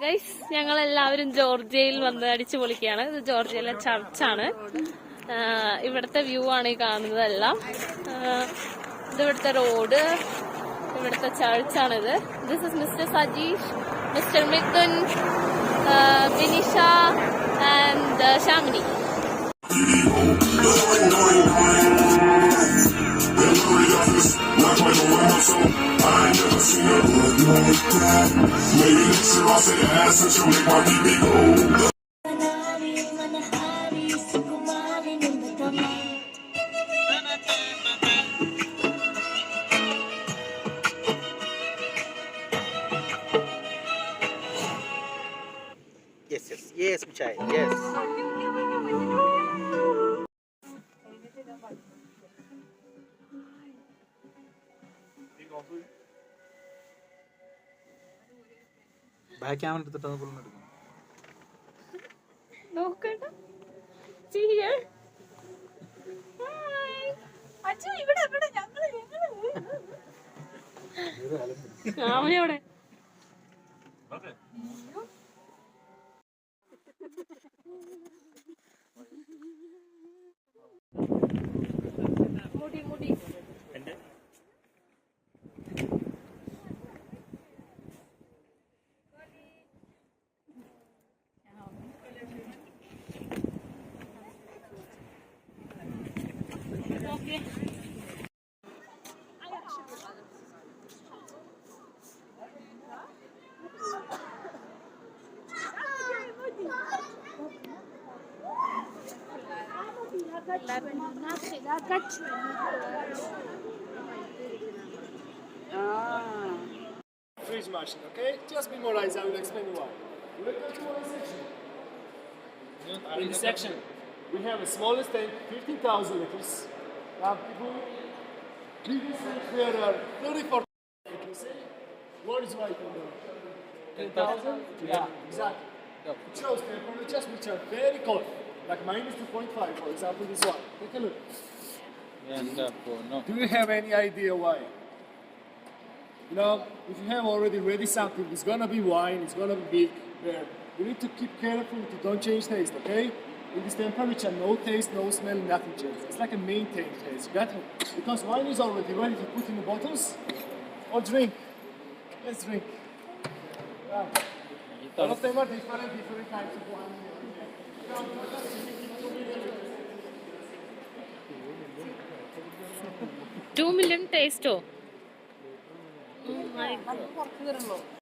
Guys, ഞങ്ങളെല്ലാവരും ജോർജിയയിൽ വന്ന് അടിച്ചു പൊളിക്കുകയാണ്. ഇത് ജോർജിയയിലെ ചർച്ചാണ്. ഇവിടുത്തെ വ്യൂ ആണ് ഈ കാണുന്നതെല്ലാം. ഇത് ഇവിടുത്തെ റോഡ്, ഇവിടുത്തെ ചർച്ചാണിത്. This is mister Sajeesh, mister Mithun, Binisha and Shamini. Yes, Michai. Yes. Back camera എടുത്തിട്ട് അത് ഫുള്ളും എടുക്കും. നോക്കണ്ട. See here. Hi. അച്ഛാ ഇവിടെ ഞങ്ങള് അവിടെ. മുടി Freeze machine, okay? Just memorize, I will explain why. We'll go to one section. In this section, we have the smallest tank, 15,000 liters. Now people, biggest tank here are 34 liters. What is right on there? 10,000? Yeah, exactly. It shows temperatures which are very cold, like minus 2.5, for example, this one. Take a look. Do you have any idea why? You know, if you have already ready something, it's gonna be wine, it's gonna be big, there. You need to keep careful to don't change taste, okay? In this temperature, no taste, no smell, nothing changes. It's like a maintained taste, you got it? Because wine is already ready to put in the bottles or drink. Let's drink. All of them are different types of wine. 2 million taste. Oh my God.